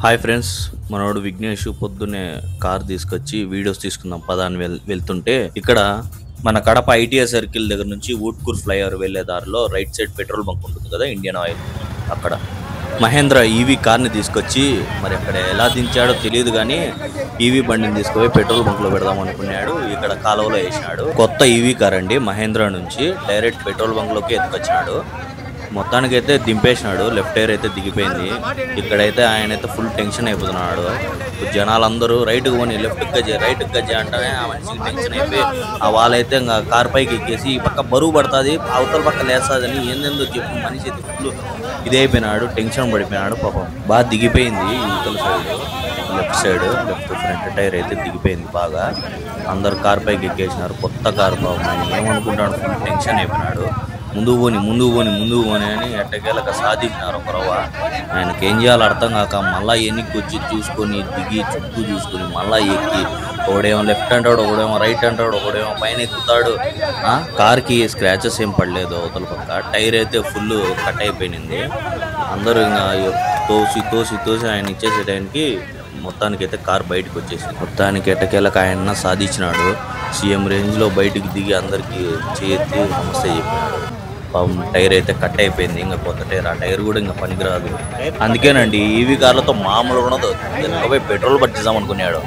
Hi friends, మనోడు విఘ్నేష్ పొద్దున్నే car తీసుకొచ్చి వీడియోస్ తీసుకుందాం పదా అని వెళ్తుంటే ఇక్కడ మన కడప ఐటీఐ సర్కిల్ దగ్గర నుంచి ఊట్కూర్ ఫ్లైఓవర్ వెళ్లే దారిలో రైట్ సైడ్ పెట్రోల్ బంక్ ఉంటుంది కదా, ఇండియన్ ఆయిల్. అక్కడ మహేంద్ర ఈవీ కార్ని తీసుకొచ్చి మరి అక్కడ ఎలా దించాడో తెలియదు కానీ ఈవీ బండిని తీసుకుపోయి పెట్రోల్ బంక్లో పెడదాం అనుకున్నాడు. ఇక్కడ కాలువలో వేసినాడు. కొత్త ఈవీ కార్ అండి, మహేంద్ర నుంచి డైరెక్ట్ పెట్రోల్ బంక్లోకి ఎత్తుకొచ్చినాడు. మొత్తానికైతే దింపేసినాడు. లెఫ్ట్ టైర్ అయితే దిగిపోయింది. ఇక్కడైతే ఆయన అయితే ఫుల్ టెన్షన్ అయిపోతున్నాడు. జనాలందరూ రైట్కి పోని లెఫ్ట్కి గజ్జే రైట్కి గజ్జే అంటేనే ఆ మనిషికి టెన్షన్ అయిపోయి ఆ వాళ్ళైతే ఇంకా కార్ పైకి ఎక్కేసి ఈ పక్క బరువు పడుతుంది, అవతల పక్క లేస్తుందని ఏందేందో చెప్పి మనిషి అయితే ఫుల్ ఇదే అయిపోయినాడు, టెన్షన్ పడిపోయినాడు. పాపం బాగా దిగిపోయింది. యువతల సైడ్ లెఫ్ట్ ఫ్రంట్ టైర్ అయితే దిగిపోయింది బాగా. అందరు కార్ పైకి ఎక్కేసినారు. కొత్త కార్ పాపం ఆయన ఏమనుకుంటాడు, ఫుల్ టెన్షన్ అయిపోయినాడు. ముందుకు పోని అని ఎట్టకేలకు సాధించినారు ఒక రవ్వ. ఆయనకి ఏం చేయాలో అర్థం కాక మళ్ళీ ఎన్నికి వచ్చి చూసుకొని దిగి చుట్టూ చూసుకొని మళ్ళీ ఎక్కి ఒకడేమో లెఫ్ట్ అంటాడు, ఒకడేమో రైట్ అంటాడు, ఒకడేమో పైన ఎక్కుతాడు. కార్కి స్క్రాచెస్ ఏం పడలేదు. అవతల పక్క టైర్ అయితే ఫుల్ కట్ అయిపోయింది. అందరూ ఇంకా తోసి ఆయన ఇచ్చేసే టైంకి మొత్తానికి అయితే కార్ బయటకు వచ్చేసింది. మొత్తానికి ఎట్టకేలకు ఆయన సాధించినాడు. సీఎం రేంజ్లో బయటికి దిగి అందరికీ చేతి నమస్తే చెప్పినాడు. పాపం టైర్ అయితే కట్ అయిపోయింది. ఇంకా కొత్త టైర్, ఆ టైర్ కూడా ఇంకా పనికిరాదు. అందుకేనండి ఈవీ కార్లతో మామూలు ఉండదు. పెట్రోల్ పట్టిద్దాం అనుకున్నాడు.